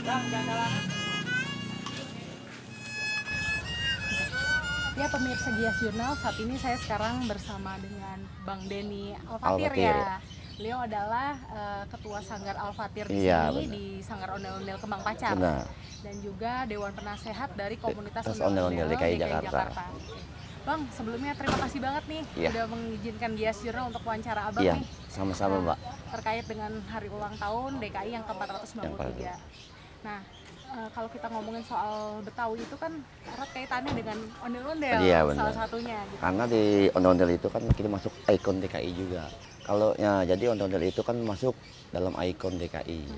Ya pemirsa Gias Jurnal, saat ini saya sekarang bersama dengan Bang Denny Alfatir Alfatir, ya. Beliau adalah Ketua Sanggar Alfatir di Iya, sini, benar. di Sanggar Ondel-Ondel Kembang Pacar. Benar. Dan juga Dewan Penasehat dari Komunitas Terus Ondel-Ondel Ondel-Ondel DKI DKI Jakarta. Bang, sebelumnya terima kasih banget nih Iya. udah mengizinkan Gias Jurnal untuk wawancara Abang Iya, nih. sama-sama, Mbak. Terkait dengan hari ulang tahun DKI yang ke-493. Nah, kalau kita ngomongin soal Betawi itu kan erat kaitannya dengan ondel-ondel, Iya, benar. salah satunya gitu. Karena di ondel-ondel itu kan kita masuk ikon DKI juga. Kalau ya, jadi ondel-ondel itu kan masuk dalam ikon DKI.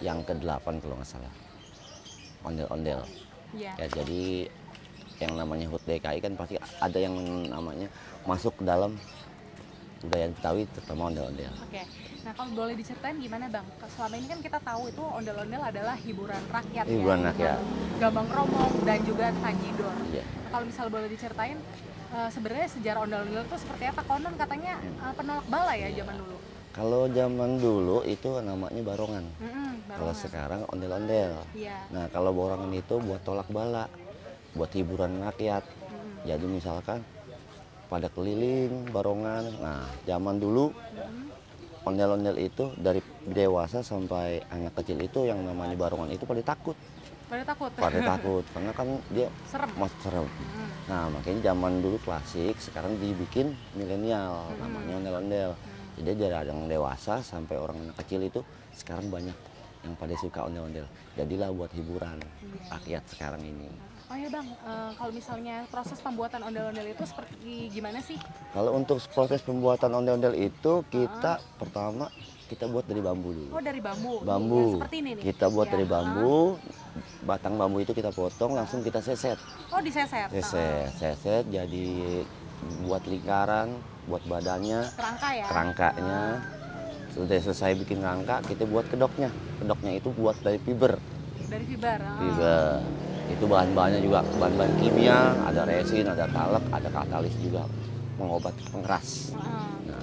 Yang ke-8 kalau nggak salah. Ondel-ondel. Iya. Ya, jadi yang namanya HUT DKI kan pasti ada yang namanya masuk ke dalam budaya Betawi, terutama ondel-ondel. Oke. Nah, kalau boleh diceritain gimana Bang? Selama ini kan kita tahu itu ondel-ondel adalah hiburan rakyat Hiburan ya. rakyat. Gambang Kromong dan juga Tanjidor. Iya. Nah, kalau misal boleh diceritain sebenarnya sejarah ondel-ondel itu seperti apa? Konon katanya penolak bala ya zaman dulu. Kalau zaman dulu itu namanya barongan. Kalau Barongan. sekarang ondel-ondel. Iya. Nah, kalau barongan itu buat tolak bala, buat hiburan rakyat. Jadi misalkan pada keliling barongan. Nah, zaman dulu ondel-ondel itu dari dewasa sampai anak kecil itu yang namanya barongan itu pada takut. Pada takut. Pada takut karena kan dia Serem. masih serem. Nah, makanya zaman dulu klasik, sekarang dibikin milenial, namanya ondel-ondel. Jadi dari yang dewasa sampai orang anak kecil itu sekarang banyak yang pada suka ondel-ondel. Jadilah buat hiburan rakyat sekarang ini. Oh ya Bang, kalau misalnya proses pembuatan ondel-ondel itu seperti gimana sih? Kalau untuk proses pembuatan ondel-ondel itu kita pertama kita buat dari bambu dulu. Oh, dari bambu. Bambu. Ya, seperti ini nih. Kita buat Ya. dari bambu, batang bambu itu kita potong langsung kita seset. Oh, diseset. Seset jadi buat lingkaran, buat badannya, Kerangka ya. kerangkanya. Sudah selesai bikin rangka, kita buat kedoknya. Kedoknya itu buat dari fiber. Dari fiber. Fiber. Itu bahan-bahannya juga bahan-bahan kimia, ada resin, ada talek, ada katalis juga mengobati pengeras. Nah,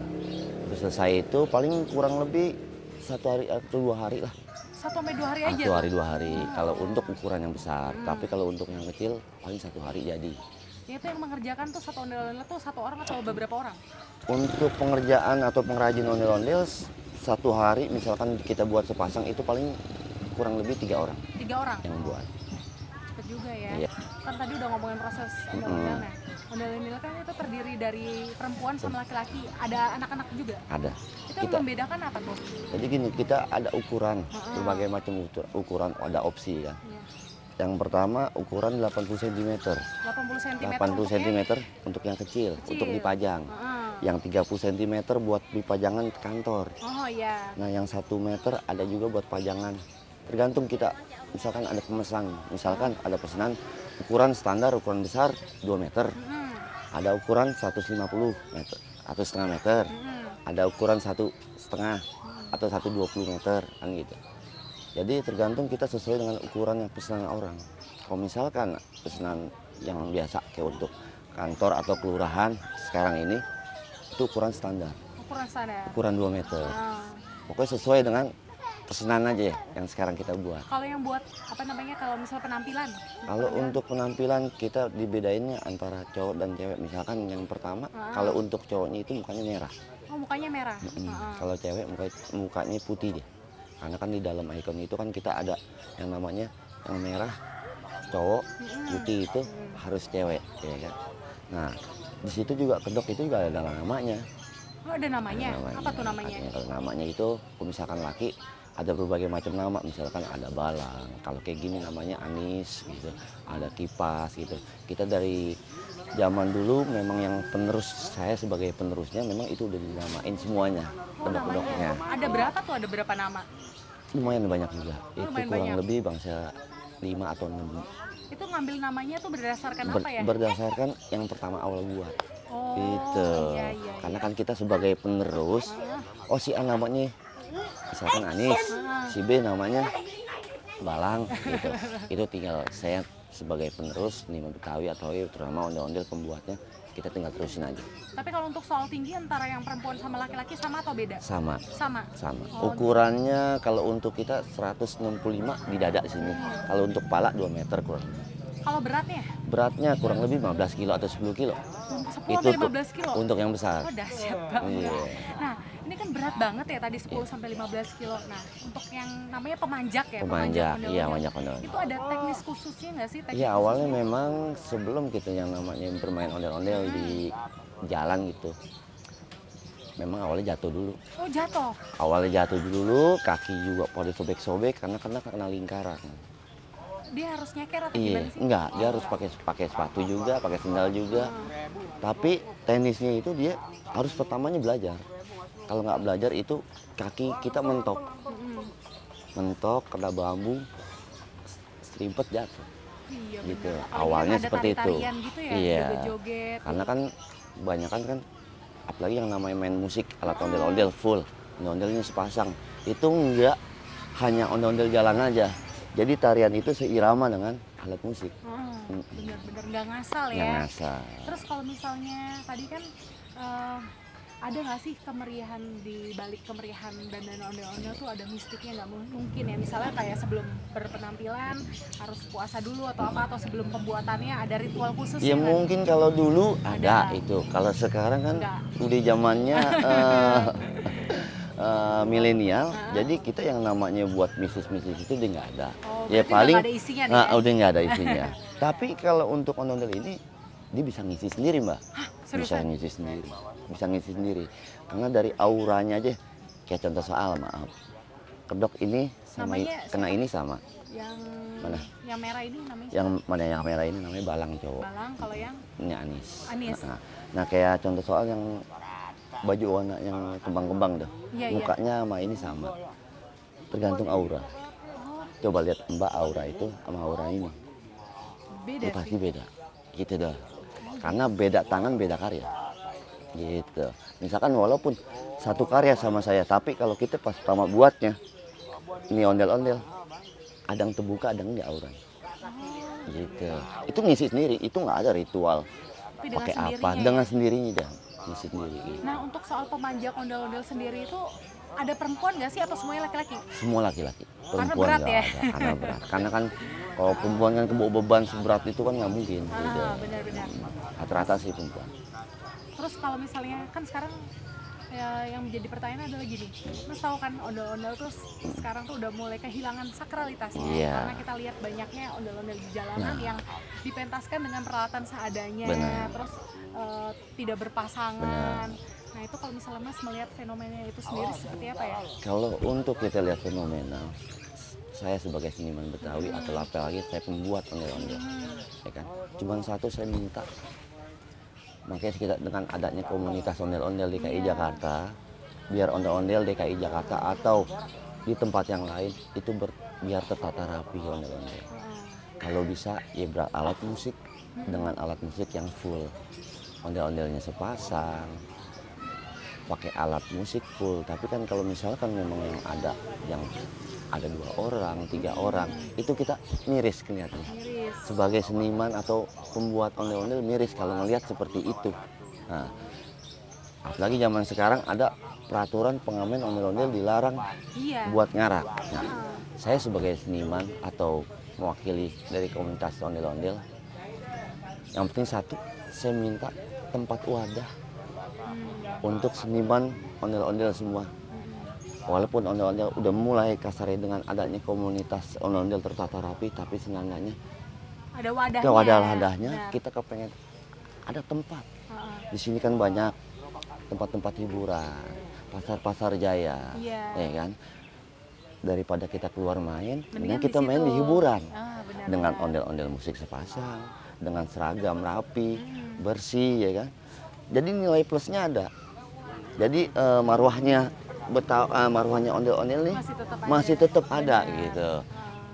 terus selesai itu paling kurang lebih 1 hari atau 2 hari lah. 1 sampai 2 hari aja. 1 hari 2 hari. Kalau untuk ukuran yang besar, tapi kalau untuk yang kecil paling 1 hari jadi. Ya, itu yang mengerjakan tuh satu ondel-ondel tuh 1 orang atau beberapa orang? Untuk pengerjaan atau pengrajin ondel-ondel 1 hari misalkan kita buat sepasang itu paling kurang lebih 3 orang 3 orang. yang buat. Cepet juga ya. Iya. Kan tadi udah ngomongin proses ondel-ondelnya. Ondel-ondel kan itu terdiri dari perempuan sama laki-laki. Ada anak-anak juga. Ada. Itu yang membedakan apa tuh? Jadi gini, kita ada ukuran, berbagai macam ukuran, ada opsi ya. Iya. Yang pertama ukuran 80 cm. 80 cm. 80 cm untuk yang kecil, untuk dipajang. Yang 30 cm buat dipajangan kantor. Oh iya. Nah, yang 1 meter ada juga buat pajangan. Tergantung kita, misalkan ada pemesan, misalkan ada pesanan ukuran standar, ukuran besar 2 meter. Ada ukuran 150 meter atau setengah meter. Ada ukuran 1,5 atau 120 meter kan gitu. Jadi tergantung kita sesuai dengan ukuran yang pesanan orang. Kalau misalkan pesanan yang biasa kayak untuk kantor atau kelurahan sekarang ini itu ukuran standar. Ukuran standar. Ukuran 2 meter. Pokoknya sesuai dengan pesanan aja yang sekarang kita buat. Kalau yang buat apa namanya, kalau misal penampilan? Kalau untuk penampilan kita dibedainnya antara cowok dan cewek. Misalkan yang pertama, kalau untuk cowoknya itu mukanya merah. Oh, mukanya merah. Kalau cewek mukanya putih dia. Karena kan di dalam ikon itu kan kita ada yang namanya yang merah cowok, putih itu harus cewek, ya kan. Nah, di situ juga kedok itu juga ada namanya. Oh, ada namanya? Apa tuh namanya? Kalau namanya itu, misalkan laki ada berbagai macam nama, misalkan ada balang, kalau kayak gini namanya anis gitu, ada kipas gitu. Kita dari zaman dulu memang yang penerus, saya sebagai penerusnya memang itu udah dinamain semuanya, kedok-kedoknya. Ada berapa tuh, ada berapa nama? Lumayan banyak juga, itu lumayan kurang banyak. lebih bangsa 5 atau 6. Itu ngambil namanya tuh berdasarkan apa ya? Berdasarkan yang pertama awal buat. Oh, Gitu. iya. Karena kan kita sebagai penerus, oh si A namanya misalkan Anis, si B namanya Balang gitu. Itu tinggal saya sebagai penerus seniman Betawi atau terutama ondel-ondel pembuatnya, kita tinggal terusin aja. Tapi kalau untuk soal tinggi antara yang perempuan sama laki-laki sama atau beda? Sama. Sama. Oh. Ukurannya kalau untuk kita 165 di dada sini. Kalau untuk kepala 2 meter kurang. Kalau beratnya? Beratnya kurang lebih 15 kilo atau 10 kilo. 10 Itu sampai 15 kilo? Untuk yang besar. Oh dahsyat banget. Iya. Nah ini kan berat banget ya tadi 10 sampai 15 kilo. Nah untuk yang namanya pemanjak ya? Pemanjak, ondel-ondel. iya pemanjak ondel. Itu ada teknis khususnya nggak sih? Iya awalnya memang sebelum kita yang namanya bermain ondel-ondel di jalan gitu. Memang awalnya jatuh dulu. Oh jatuh? Awalnya jatuh dulu, kaki juga pada sobek-sobek karena kena lingkaran. Dia harus nyeker atau Iya, gimana sih? enggak, dia harus pakai sepatu juga, pakai sendal juga. Tapi tenisnya itu dia harus pertamanya belajar. Kalau nggak belajar itu kaki kita mentok. Mentok, kena bambu, serimpet jatuh. Iya, Gitu. bener. Apalagi Awalnya kan ada seperti itu. tari-tarian gitu ya, Iya. joget-joget. Karena kan kebanyakan kan apalagi yang namanya main musik, alat ondel-ondel full. Ondel-ondelnya sepasang. Itu enggak hanya ondel-ondel jalan aja. Jadi tarian itu seirama dengan alat musik. Bener-bener nggak ngasal ya. Nggak ngasal. Terus kalau misalnya tadi kan ada nggak sih kemeriahan di balik kemeriahan dan ondel-ondel tuh ada mistiknya nggak mungkin ya, misalnya kayak sebelum berpenampilan harus puasa dulu atau apa, atau sebelum pembuatannya ada ritual khusus Ya nggak? mungkin kalau dulu ada itu. Kalau sekarang kan Enggak. udah zamannya milenial, jadi kita yang namanya buat misis-misis itu udah nggak ada. Oh, Ya berarti udah paling nggak ada isinya nih ya? udah nggak ada isinya. Tapi kalau untuk ondel-ondel ini dia bisa ngisi sendiri mbak. Bisa Seriusan? ngisi sendiri, bisa ngisi sendiri. Karena dari auranya aja, kayak contoh soal maaf, kedok ini sama Namanya kena siapa? ini sama. Yang Mana? yang merah ini namanya Yang mana yang merah ini namanya balang cowok. Balang, kalau yang Ini Anis. Anis. Nah, kayak contoh soal yang baju warna yang kembang-kembang tuh. Iya, iya. Mukanya sama ini sama. Tergantung aura. Coba lihat Mbak aura itu sama aura ini. beda Itu pasti sih. beda. Gitu dah. Karena beda tangan, beda karya. Gitu. Misalkan walaupun satu karya sama saya, tapi kalau kita pas pertama buatnya, ini ondel-ondel, ada yang terbuka, ada yang enggak auranya. Gitu. Itu ngisi sendiri, itu nggak ada ritual. Tapi dengan Pakai apa? sendirinya ya? Dengan sendirinya dah. Ngisi sendiri. Gitu. Nah untuk soal pemanjak ondel-ondel sendiri itu ada perempuan nggak sih atau semuanya laki-laki? Semua laki-laki. Karena Perempuan berat nggak ya? ada. Karena berat. Karena kan kalau perempuan kan kebawa beban seberat itu kan nggak mungkin. Gitu. Benar-benar. Rata-rata sih perempuan. Terus kalau misalnya kan sekarang ya, yang menjadi pertanyaan adalah gini, Mas tahu kan ondel-ondel terus sekarang tuh udah mulai kehilangan sakralitasnya. Iya. Karena kita lihat banyaknya ondel-ondel di jalanan yang dipentaskan dengan peralatan seadanya, Benar. terus tidak berpasangan. Nah itu kalau misalnya Mas melihat fenomena itu sendiri seperti apa ya? Kalau untuk kita lihat fenomena, saya sebagai seniman Betawi atau apalagi saya pembuat ondel-ondel, ya kan. Cuman satu saya minta, makanya kita dengan adanya komunitas ondel-ondel DKI Jakarta, biar ondel-ondel DKI Jakarta atau di tempat yang lain itu biar tertata rapi ondel-ondel. Kalau bisa ya alat musik dengan alat musik yang full, ondel-ondelnya sepasang, pakai alat musik full. Tapi kan kalau misalkan memang yang ada 2 orang, 3 orang, itu kita miris kelihatannya. Miris. Sebagai seniman atau pembuat ondel-ondel miris kalau ngelihat seperti itu. Nah, apalagi zaman sekarang ada peraturan pengamen ondel-ondel dilarang Iya. buat ngarak. Nah, saya sebagai seniman atau mewakili dari komunitas ondel-ondel, yang penting satu, saya minta tempat wadah untuk seniman ondel-ondel semua. Walaupun ondel-ondel udah mulai kasarnya dengan adanya komunitas ondel-ondel tertata rapi, tapi seenggaknya Ada wadahnya. ke wadah-wadahnya Benar. kita kepengen ada tempat. Di sini kan banyak tempat-tempat hiburan, pasar-pasar jaya, Iya. ya kan. Daripada kita keluar main, Mendingan mending kita di main di situ. hiburan Benar, dengan benar. ondel-ondel musik sepasang, dengan seragam rapi, bersih, ya kan. Jadi nilai plusnya ada. Jadi marwahnya marwahnya ondel-ondel nih Masih tetap ada Benar. gitu.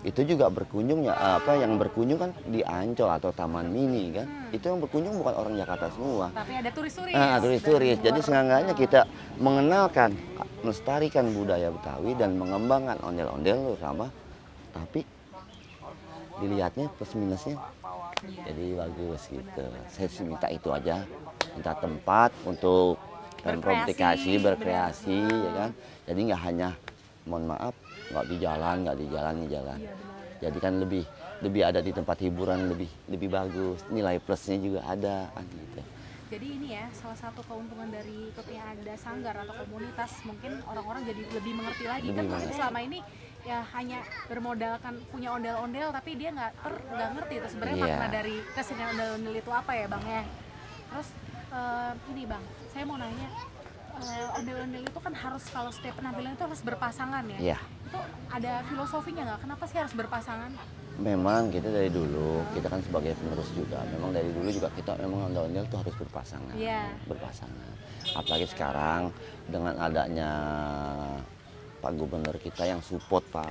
Itu juga berkunjung ya yang berkunjung kan di Ancol atau Taman Mini kan. Itu yang berkunjung bukan orang Jakarta semua. Tapi ada turis-turis. Turis-turis. dari Jadi luar. seenggaknya kita mengenalkan, melestarikan budaya Betawi dan mengembangkan ondel-ondel sama, tapi dilihatnya plus minusnya jadi bagus gitu. Saya sih minta itu aja, minta tempat untuk Pemprov DKI berkreasi ya kan. Jadi nggak hanya mohon maaf nggak di jalan jadi kan lebih ada di tempat hiburan, lebih bagus, nilai plusnya juga ada kan gitu. Jadi ini ya salah satu keuntungan dari ikutnya ada sanggar atau komunitas, mungkin orang-orang jadi lebih mengerti lagi kan. Mungkin selama ini ya hanya bermodalkan punya ondel-ondel tapi dia nggak ngerti itu sebenarnya makna dari kesenian ondel-ondel itu apa ya Bang ya. Terus ini Bang, saya mau nanya, ondel-ondel itu kan harus kalau setiap penampilan itu harus berpasangan ya? Iya. Itu ada filosofinya nggak? Kenapa sih harus berpasangan? Memang kita dari dulu, kita kan sebagai penerus juga, memang dari dulu juga kita memang ondel-ondel itu harus berpasangan. Berpasangan. Apalagi sekarang dengan adanya Pak Gubernur kita yang support Pak,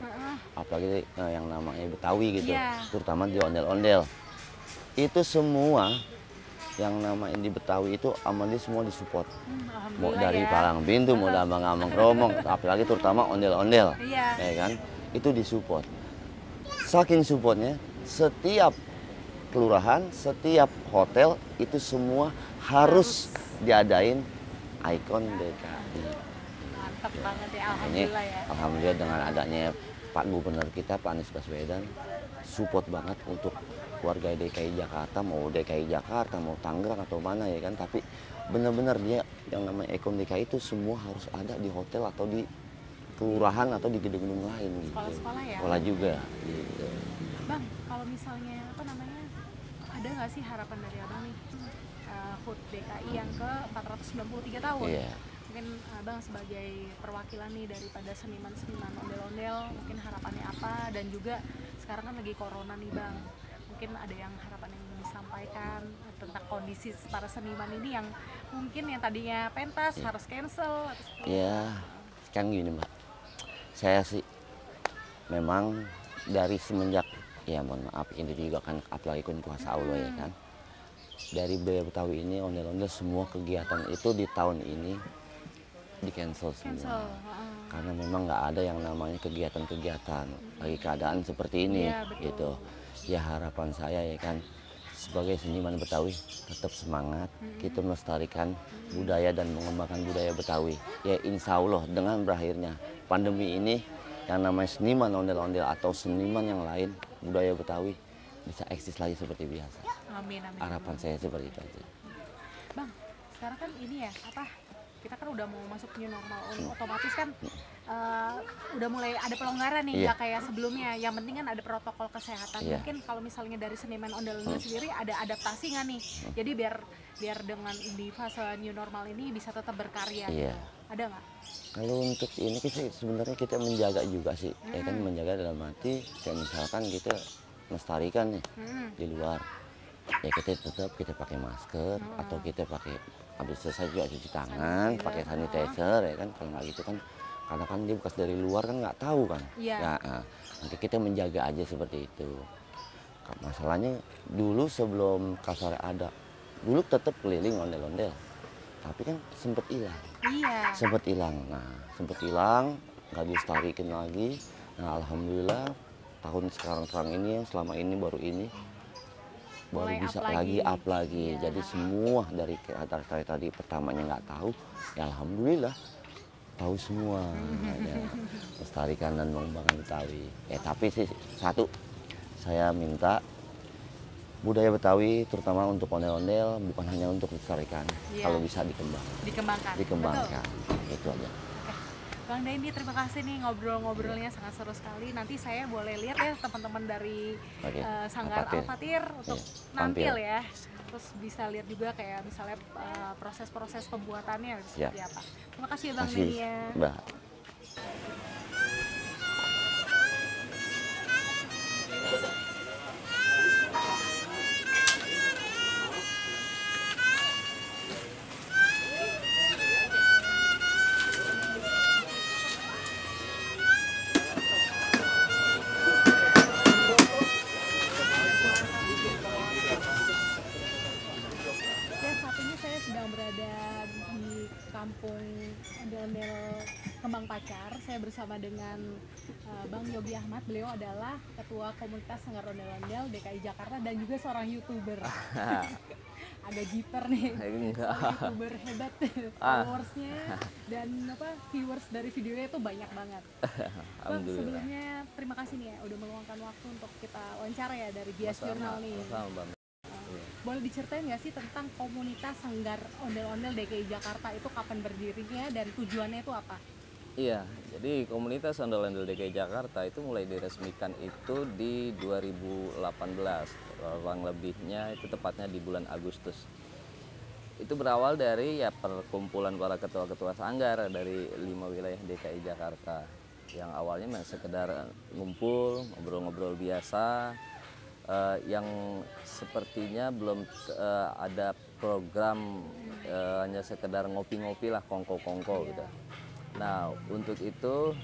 apalagi yang namanya Betawi gitu, terutama di ondel-ondel. Itu semua yang namanya di Betawi itu amannya semua disupport. Mau dari palang pintu, mau dari abang-abang romong, apalagi terutama ondel-ondel, ya kan, itu disupport. Saking supportnya, setiap kelurahan, setiap hotel itu semua harus diadain ikon DKI. Mantap banget ya, alhamdulillah ya. Alhamdulillah dengan adanya Pak Gubernur kita, Pak Anies Baswedan, support banget untuk warga DKI Jakarta, mau DKI Jakarta, mau Tangerang atau mana ya kan. Tapi benar-benar dia yang namanya ikon DKI itu semua harus ada di hotel atau di kelurahan atau di gedung-gedung lain gitu. Sekolah-sekolah ya? Sekolah juga gitu. Bang, kalau misalnya apa namanya, ada nggak sih harapan dari Abang nih HUT DKI yang ke 493 tahun? Mungkin Abang sebagai perwakilan nih daripada seniman-seniman ondel-ondel, mungkin harapannya apa? Dan juga sekarang kan lagi corona nih Bang, mungkin ada yang harapan yang disampaikan tentang kondisi para seniman ini yang mungkin yang tadinya pentas harus cancel atau kan gini Mbak, saya sih memang dari semenjak ya mohon maaf ini juga kan apalagi kan kuasa Allah ya kan, dari budaya Betawi ini ondel-ondel semua kegiatan itu di tahun ini di cancel semua. Karena memang nggak ada yang namanya kegiatan-kegiatan lagi keadaan seperti ini gitu. Ya harapan saya ya kan sebagai seniman Betawi tetap semangat, kita melestarikan budaya dan mengembangkan budaya Betawi. Ya insya Allah dengan berakhirnya pandemi ini yang namanya seniman ondel-ondel atau seniman yang lain budaya Betawi bisa eksis lagi seperti biasa. Amin, amin. Harapan saya seperti itu aja. Bang, sekarang kan ini ya kita kan udah mau masuk new normal, otomatis kan udah mulai ada pelonggaran nih, nggak kayak sebelumnya. Yang penting kan ada protokol kesehatan. Mungkin kalau misalnya dari seniman ondel-ondel sendiri ada adaptasi nggak nih? Jadi biar dengan di fase new normal ini bisa tetap berkarya. Ada nggak? Kalau untuk ini sih sebenarnya kita menjaga juga sih, ya kan, menjaga dalam arti kayak misalkan kita melestarikan nih di luar, ya kita tetap kita pakai masker atau kita pakai habis selesai juga cuci tangan, pakai sanitizer ya kan. Kalau nggak gitu kan, karena kan dia bekas dari luar kan nggak tahu kan. Ya, nanti kita menjaga aja seperti itu. Masalahnya dulu sebelum kasar ada, dulu tetap keliling ondel-ondel, tapi kan sempet hilang. Sempet hilang. Nah, sempet hilang, nggak dilestarikan lagi. Nah, alhamdulillah tahun sekarang ini, selama ini baru mulai bisa up lagi. Jadi semua dari tadi pertamanya nggak tahu, ya alhamdulillah tahu semua. Melestarikan dan mengembangkan Betawi. Tapi sih satu, saya minta budaya Betawi terutama untuk ondel-ondel bukan hanya untuk dilestarikan, kalau bisa dikembangkan. Itu aja. Bang Dendy, terima kasih nih ngobrol-ngobrolnya sangat seru sekali. Nanti saya boleh lihat ya teman-teman dari Sanggar Al-Fathir untuk nampil ya. Terus bisa lihat juga kayak misalnya proses-proses pembuatannya seperti apa. Terima kasih ya Bang Dendy ya. Kampung ondel-ondel Kembang Paca. Sanggar. Saya bersama dengan Bang Yogi Ahmad. Beliau adalah Ketua Komunitas Sanggar Ondel-Ondel DKI Jakarta dan juga seorang YouTuber. Agak jiper nih, seorang YouTuber hebat, followersnya dan viewers dari videonya itu banyak banget. Bang, sebelumnya terima kasih nih ya udah meluangkan waktu untuk kita wawancara ya dari Bias Jurnal nih. Boleh diceritain nggak sih tentang komunitas Sanggar Ondel-Ondel DKI Jakarta itu kapan berdirinya dan tujuannya itu apa? Iya, jadi komunitas Ondel-Ondel DKI Jakarta itu mulai diresmikan itu di 2018, kurang lebihnya itu tepatnya di bulan Agustus. Itu berawal dari ya perkumpulan para ketua-ketua sanggar dari 5 wilayah DKI Jakarta yang awalnya memang sekedar ngumpul, ngobrol-ngobrol biasa, yang sepertinya belum ada program, hanya sekedar ngopi-ngopi lah, kongko-kongko gitu. Nah, untuk itu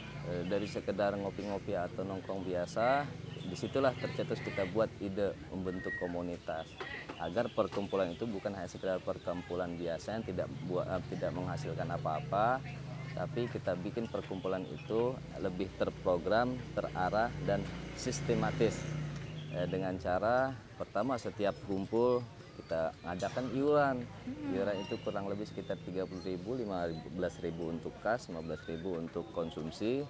dari sekedar ngopi-ngopi atau nongkrong biasa, disitulah tercetus kita buat ide membentuk komunitas agar perkumpulan itu bukan hanya sekedar perkumpulan biasa yang tidak menghasilkan apa-apa, tapi kita bikin perkumpulan itu lebih terprogram, terarah dan sistematis. Dengan cara pertama setiap kumpul kita ngadakan iuran. Iuran itu kurang lebih sekitar 30.000, 15.000 untuk kas, 15.000 untuk konsumsi.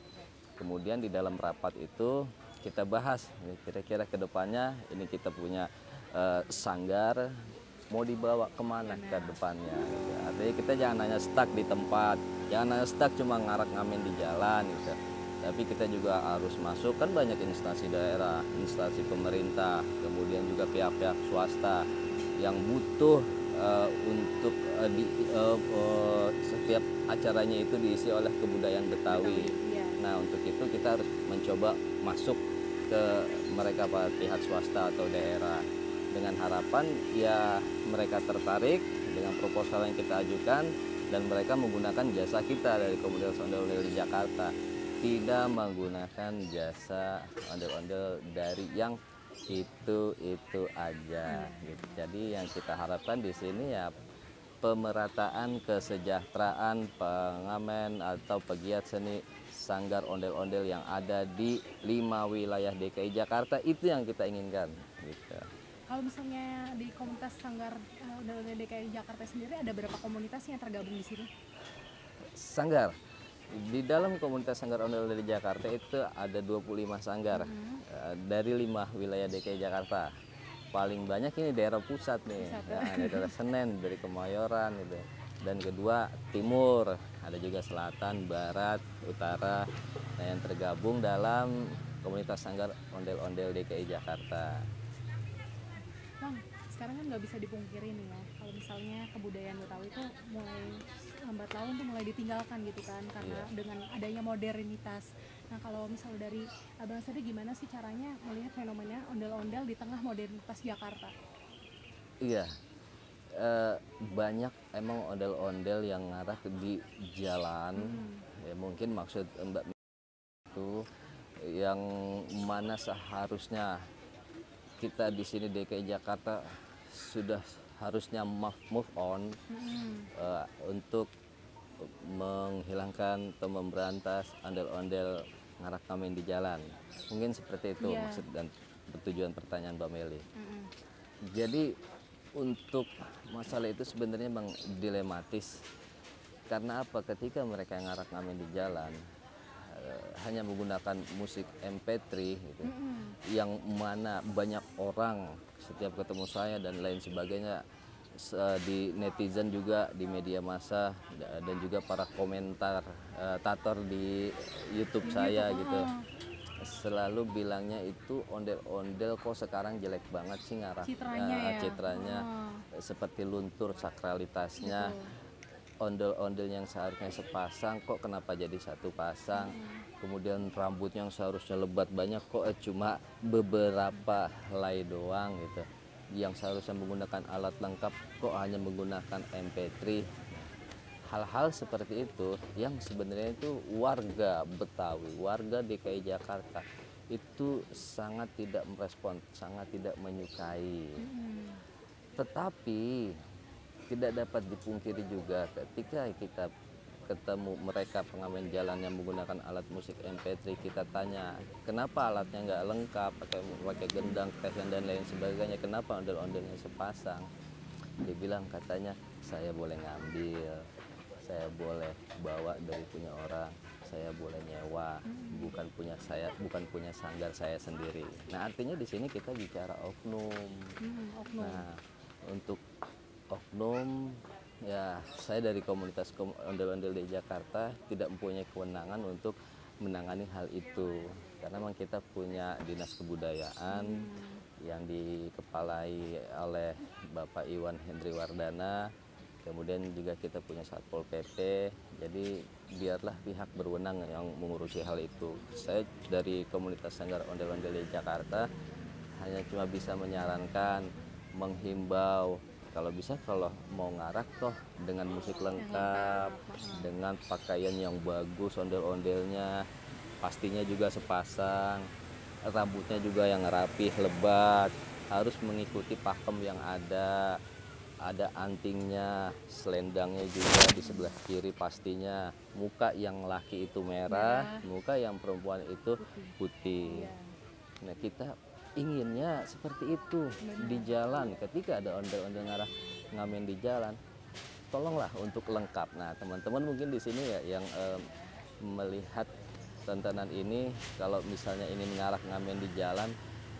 Kemudian di dalam rapat itu kita bahas kira-kira ke depannya ini kita punya sanggar mau dibawa kemana ke depannya gitu. Artinya kita jangan hanya stuck di tempat, jangan hanya stuck cuma ngarak ngamen di jalan gitu. Tapi kita juga harus masuk, kan banyak instansi daerah, instansi pemerintah, kemudian juga pihak-pihak swasta yang butuh untuk setiap acaranya itu diisi oleh kebudayaan Betawi. Nah, untuk itu kita harus mencoba masuk ke mereka pihak swasta atau daerah dengan harapan ya mereka tertarik dengan proposal yang kita ajukan dan mereka menggunakan jasa kita dari komunitas ondel-ondel di Jakarta. Tidak menggunakan jasa ondel-ondel dari yang itu aja gitu. Jadi yang kita harapkan di sini ya pemerataan kesejahteraan pengamen atau pegiat seni sanggar ondel-ondel yang ada di 5 wilayah DKI Jakarta, itu yang kita inginkan gitu. Kalau misalnya di komunitas Sanggar Ondel-Ondel DKI Jakarta sendiri ada berapa komunitas yang tergabung di sini? Sanggar di dalam komunitas sanggar ondel-ondel di Jakarta itu ada 25 sanggar dari 5 wilayah DKI Jakarta. Paling banyak ini daerah pusat nih, daerah Senen dari Kemayoran gitu. Dan kedua timur, ada juga selatan, barat, utara. Nah, yang tergabung dalam komunitas sanggar ondel-ondel DKI Jakarta. Bang, sekarang kan nggak bisa dipungkiri nih ya, kalau misalnya kebudayaan Betawi itu mulai lambat laun tuh mulai ditinggalkan gitu kan, karena dengan adanya modernitas. Nah, kalau misalnya dari Abang sendiri gimana sih caranya melihat fenomena ondel-ondel di tengah modernitas Jakarta? Iya, banyak emang ondel-ondel yang ngarah di jalan. Ya, mungkin maksud Mbak itu yang mana seharusnya kita di sini DKI Jakarta sudah harusnya move on untuk menghilangkan atau memberantas ondel-ondel ngarak ngamen di jalan. Mungkin seperti itu maksud dan tujuan pertanyaan Mbak Meli. Jadi untuk masalah itu sebenarnya Bang dilematis. Karena apa? Ketika mereka ngarak ngamen di jalan hanya menggunakan musik MP3 gitu, yang mana banyak orang setiap ketemu saya dan lain sebagainya di netizen juga di media massa dan juga para komentator di YouTube saya gitu selalu bilangnya itu ondel-ondel kok sekarang jelek banget sih ngarah citranya seperti luntur sakralitasnya. Ondel-ondel yang seharusnya sepasang kok kenapa jadi satu pasang, kemudian rambut yang seharusnya lebat banyak kok cuma beberapa helai doang gitu, yang seharusnya menggunakan alat lengkap kok hanya menggunakan MP3. Hal-hal seperti itu yang sebenarnya itu warga Betawi, warga DKI Jakarta itu sangat tidak merespon, sangat tidak menyukai. Tetapi tidak dapat dipungkiri juga ketika kita ketemu mereka pengamen jalan yang menggunakan alat musik MP3, kita tanya kenapa alatnya nggak lengkap, pakai gendang, tesian dan lain sebagainya, kenapa ondel-ondelnya sepasang. Dia bilang katanya saya boleh ngambil, saya boleh bawa dari punya orang, saya boleh nyewa, bukan punya sanggar saya sendiri. Nah artinya di sini kita bicara oknum. Oknum. Nah untuk oknum, ya saya dari komunitas ondel-ondel di Jakarta tidak mempunyai kewenangan untuk menangani hal itu, karena memang kita punya dinas kebudayaan yang dikepalai oleh Bapak Iwan Hendri Wardana, kemudian juga kita punya Satpol PP, jadi biarlah pihak berwenang yang mengurusi hal itu. Saya dari komunitas sanggar ondel-ondel di Jakarta hanya cuma bisa menyarankan, menghimbau, kalau bisa kalau mau ngarak toh dengan musik lengkap, dengan pakaian yang bagus, ondel-ondelnya pastinya juga sepasang, rambutnya juga yang rapih, lebat, harus mengikuti pakem yang ada antingnya, selendangnya juga di sebelah kiri pastinya, muka yang laki itu merah, muka yang perempuan itu putih. Nah kita inginnya seperti itu. Di jalan ketika ada ondel-ondel ngamen di jalan, tolonglah untuk lengkap. Nah teman-teman mungkin di sini ya yang melihat tontonan ini, kalau misalnya ingin ngamen di jalan,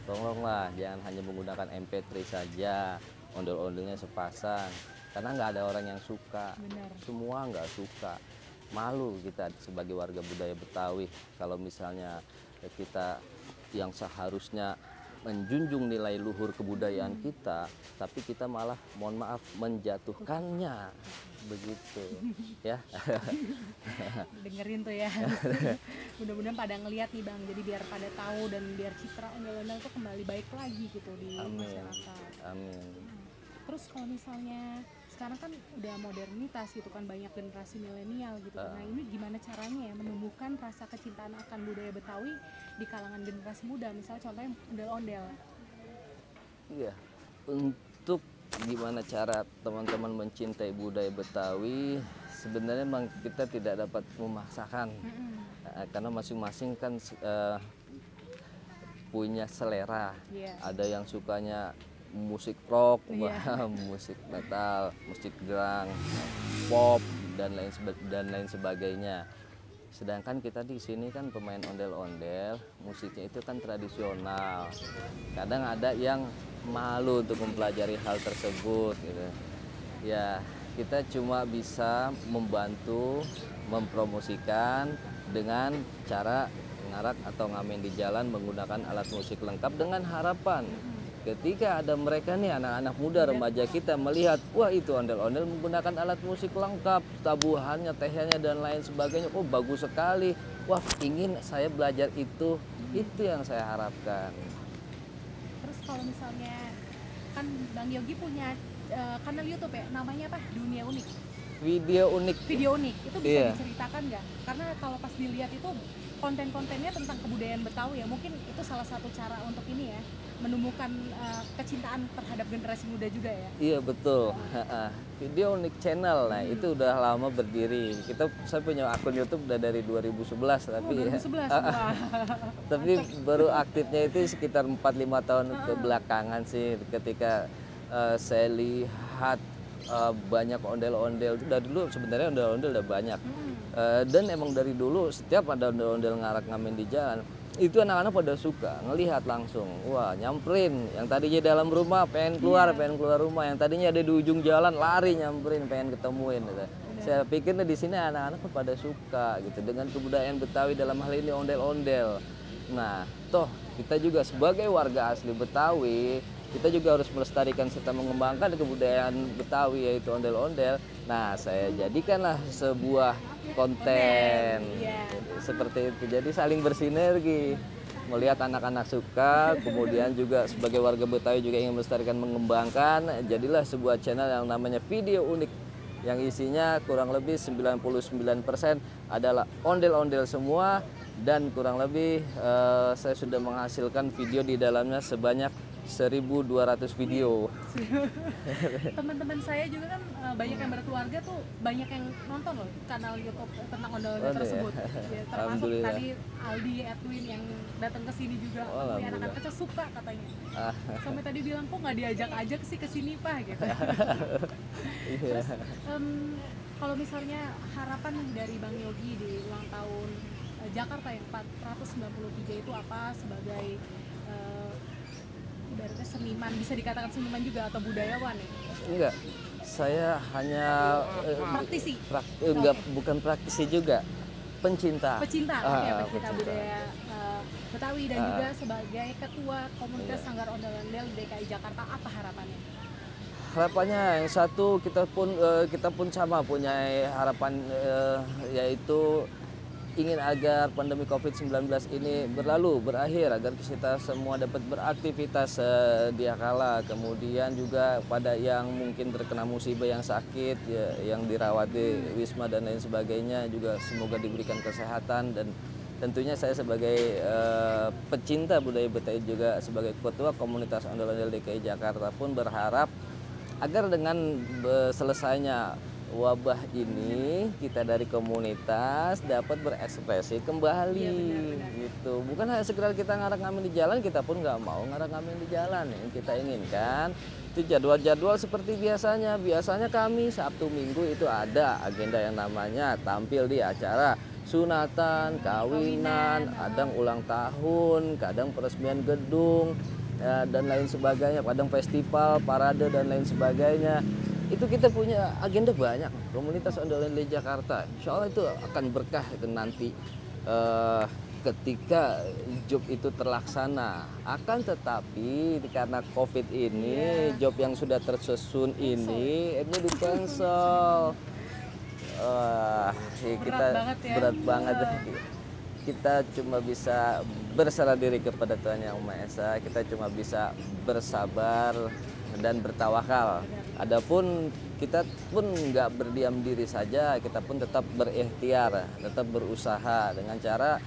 tolonglah jangan hanya menggunakan MP3 saja, ondel-ondelnya sepasang, karena nggak ada orang yang suka. Benar. Semua nggak suka, malu kita sebagai warga budaya Betawi kalau misalnya kita yang seharusnya menjunjung nilai luhur kebudayaan kita, tapi kita malah mohon maaf menjatuhkannya, begitu ya. Dengerin tuh ya. Mudah-mudahan pada ngeliat nih Bang, jadi biar pada tahu dan biar citra ondel-ondel tuh kembali baik lagi gitu di masyarakat. Amin. Terus kalau misalnya sekarang kan udah modernitas gitu kan, banyak generasi milenial gitu. Nah ini gimana caranya ya menumbuhkan rasa kecintaan akan budaya Betawi di kalangan generasi muda, misalnya contohnya ondel-ondel. Iya, untuk gimana cara teman-teman mencintai budaya Betawi, sebenarnya memang kita tidak dapat memaksakan, karena masing-masing kan punya selera. Ada yang sukanya musik rock, musik metal, musik drum, pop dan lain sebagainya. Sedangkan kita di sini kan pemain ondel-ondel, musiknya itu kan tradisional. Kadang ada yang malu untuk mempelajari hal tersebut gitu. Ya, kita cuma bisa membantu mempromosikan dengan cara ngarak atau ngamen di jalan menggunakan alat musik lengkap, dengan harapan ketika ada mereka nih anak-anak muda remaja kita melihat, wah itu ondel-ondel menggunakan alat musik lengkap, tabuhannya, tehnya dan lain sebagainya, oh bagus sekali, wah ingin saya belajar itu yang saya harapkan. Terus kalau misalnya kan Bang Yogi punya kanal YouTube ya, namanya apa? Dunia Unik. Video Unik itu bisa diceritakan nggak? Karena kalau pas dilihat itu konten-kontennya tentang kebudayaan Betawi ya, mungkin itu salah satu cara untuk ini ya, menumbuhkan kecintaan terhadap generasi muda juga ya. Iya betul. Video Unik channel, nah itu udah lama berdiri. Saya punya akun YouTube udah dari 2011, tapi 2011. Tapi baru aktifnya itu sekitar 4-5 tahun ke belakangan sih, ketika saya lihat banyak ondel-ondel. Dari dulu sebenarnya ondel-ondel udah banyak. Dan emang dari dulu setiap ada ondel-ondel ngarak ngamen di jalan, itu anak-anak pada suka ngelihat langsung, wah nyamperin, yang tadinya dalam rumah pengen keluar rumah, yang tadinya ada di ujung jalan lari nyamperin pengen ketemuin gitu. Saya pikir di sini anak-anak pada suka gitu dengan kebudayaan Betawi, dalam hal ini ondel-ondel. Nah toh kita juga sebagai warga asli Betawi, kita juga harus melestarikan serta mengembangkan kebudayaan Betawi, yaitu ondel-ondel. Nah saya jadikanlah sebuah konten seperti itu, jadi saling bersinergi, melihat anak-anak suka, kemudian juga sebagai warga Betawi juga ingin melestarikan, mengembangkan, jadilah sebuah channel yang namanya Video Unik, yang isinya kurang lebih 99% adalah ondel-ondel semua, dan kurang lebih saya sudah menghasilkan video di dalamnya sebanyak 1.200 video. Teman-teman saya juga kan banyak yang berkeluarga tuh banyak yang nonton loh kanal YouTube tentang ondel-ondel tersebut. Ya, termasuk Alhamdulillah. tadi Aldi, Edwin yang datang ke sini juga. Oh, Katanya alhamdulillah. anak-anak kecil suka katanya. Ah, Sampai tadi bilang kok nggak diajak-ajak sih ke sini Pak gitu. iya. Terus kalau misalnya harapan dari Bang Yogi di ulang tahun Jakarta yang 493 itu apa sebagai ibaratnya seniman, bisa dikatakan seniman juga atau budayawan ya? Enggak, saya hanya Praktisi? enggak, bukan praktisi juga, pencinta. Pecinta, Ah, oke, pecinta pencinta. budaya Betawi dan juga sebagai ketua komunitas Sanggar Ondel-Ondel DKI Jakarta, apa harapannya? Harapannya yang satu, kita pun sama punya harapan, yaitu ingin agar pandemi COVID-19 ini berlalu, berakhir, agar kita semua dapat beraktivitas sedia kala. Kemudian juga pada yang mungkin terkena musibah, yang sakit, ya, yang dirawat di Wisma dan lain sebagainya, juga semoga diberikan kesehatan. Dan tentunya saya sebagai pecinta budaya Betawi, juga sebagai ketua komunitas ondel-ondel DKI Jakarta pun berharap agar dengan selesainya wabah ini, kita dari komunitas dapat berekspresi kembali. Iya, benar. Gitu. Bukan hanya sekedar kita ngarak ngamen di jalan, kita pun nggak mau ngarak ngamen di jalan. Yang kita inginkan itu jadwal-jadwal seperti biasanya. Biasanya kami Sabtu Minggu itu ada agenda yang namanya tampil di acara sunatan, kawinan, kadang ulang tahun, kadang peresmian gedung, ya, dan lain sebagainya, kadang festival, parade dan lain sebagainya. Itu kita punya agenda banyak, komunitas ondel-ondel Jakarta. Insya Allah itu akan berkah itu nanti ketika job itu terlaksana. Akan tetapi karena COVID ini, job yang sudah tersusun ini akhirnya di cancel. Kita banget ya. berat banget. Kita cuma bisa berserah diri kepada Tuhan Yang Maha Esa. Kita cuma bisa bersabar dan bertawakal. Adapun kita pun nggak berdiam diri saja, kita pun tetap berikhtiar, tetap berusaha dengan cara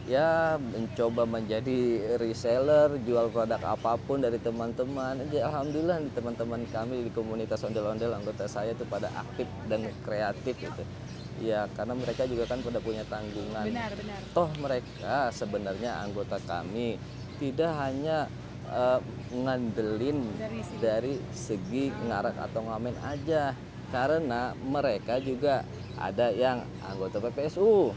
ya mencoba menjadi reseller, jual produk apapun dari teman-teman. Alhamdulillah teman-teman kami di komunitas ondel-ondel, anggota saya itu pada aktif dan kreatif gitu. Ya karena mereka juga kan pada punya tanggungan. Benar. Toh mereka sebenarnya anggota kami tidak hanya ngandelin dari segi ngarak atau ngamen aja, karena mereka juga ada yang anggota PPSU,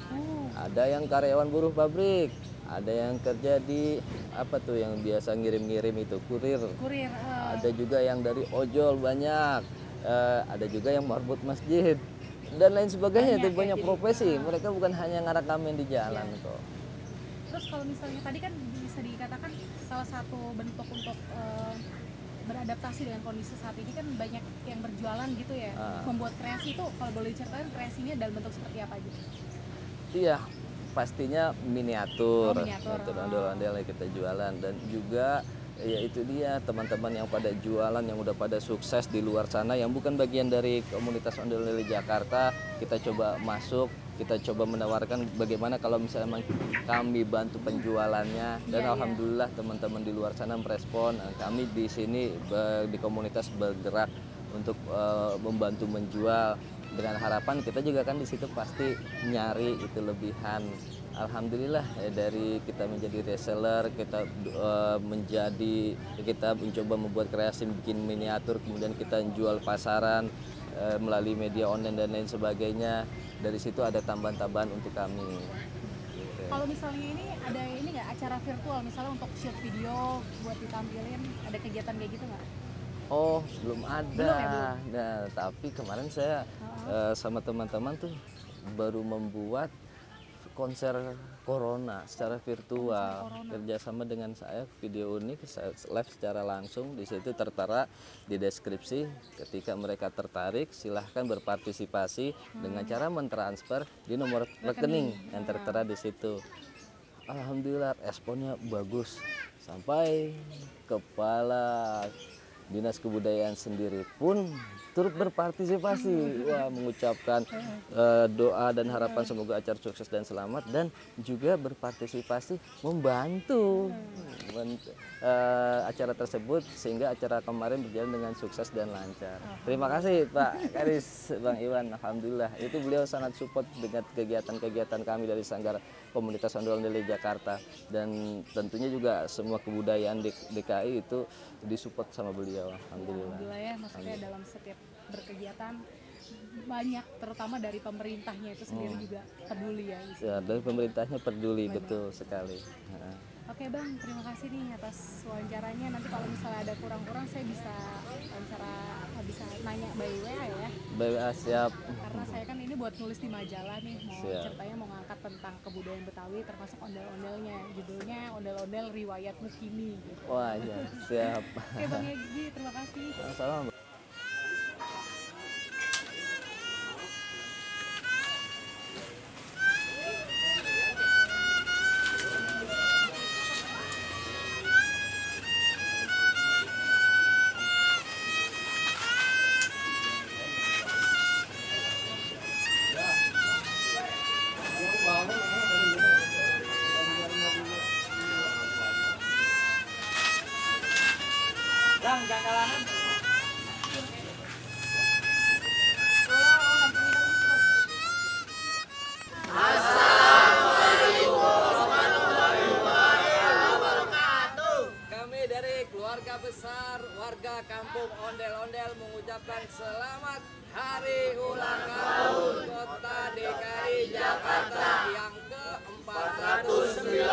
ada yang karyawan buruh pabrik, ada yang kerja di apa tuh yang biasa ngirim-ngirim itu kurir, ada juga yang dari ojol banyak, ada juga yang marbot masjid dan lain sebagainya. Itu banyak profesi. Mereka bukan hanya ngarak ngamen di jalan kok. Terus kalau misalnya tadi kan bisa dikatakan salah satu bentuk untuk beradaptasi dengan kondisi saat ini kan banyak yang berjualan gitu ya, membuat kreasi itu kalau boleh diceritain kreasinya dalam bentuk seperti apa aja? Iya, pastinya miniatur, miniatur. ondel-ondel yang kita jualan, dan juga ya itu dia teman-teman yang pada jualan, yang udah pada sukses di luar sana, yang bukan bagian dari komunitas ondel-ondel Jakarta, kita coba masuk. Kita coba menawarkan bagaimana kalau misalnya kami bantu penjualannya, dan alhamdulillah teman-teman di luar sana merespon. Kami di sini di komunitas bergerak untuk membantu menjual, dengan harapan kita juga kan di situ pasti nyari itu lebihan. Alhamdulillah dari kita menjadi reseller, kita mencoba membuat kreasi, bikin miniatur, kemudian kita jual pasaran melalui media online dan lain sebagainya. Dari situ ada tambahan-tambahan untuk kami. Kalau misalnya ini nggak acara virtual, misalnya untuk shoot video buat ditampilin, ada kegiatan kayak gitu nggak? Oh, belum ada. Belum ya, Nah, tapi kemarin saya sama teman-teman tuh baru membuat konser corona secara virtual, kerjasama dengan saya. Video ini saya live secara langsung. Di situ tertera di deskripsi, ketika mereka tertarik silahkan berpartisipasi dengan cara mentransfer di nomor rekening yang tertera di situ. Alhamdulillah responnya bagus, sampai kepala Dinas Kebudayaan sendiri pun turut berpartisipasi, mengucapkan doa dan harapan semoga acara sukses dan selamat, dan juga berpartisipasi membantu acara tersebut sehingga acara kemarin berjalan dengan sukses dan lancar. Terima kasih Pak Karis, Bang Iwan, alhamdulillah itu beliau sangat support dengan kegiatan-kegiatan kami dari Sanggar Komunitas Ondel-Ondel Jakarta, dan tentunya juga semua kebudayaan DKI itu disupport sama beliau. Alhamdulillah. Alhamdulillah ya, maksudnya dalam setiap berkegiatan banyak, terutama dari pemerintahnya itu sendiri juga peduli ya. Ya, dari pemerintahnya peduli. Benar. Betul sekali. Oke Bang, terima kasih nih atas wawancaranya. Nanti kalau misalnya ada kurang-kurang saya bisa bisa nanya by WA ya. By WA, siap. Karena saya kan ini buat nulis di majalah nih, mau siap. ceritanya mau ngangkat tentang kebudayaan Betawi termasuk ondel-ondelnya. Judulnya Ondel-ondel Riwayat Mukini gitu. Wah, iya, siap. Oke Bang Egy, terima kasih. Sama-sama. Warga Kampung Ondel-Ondel mengucapkan selamat Hari Ulang Tahun Kota DKI Jakarta yang ke-490.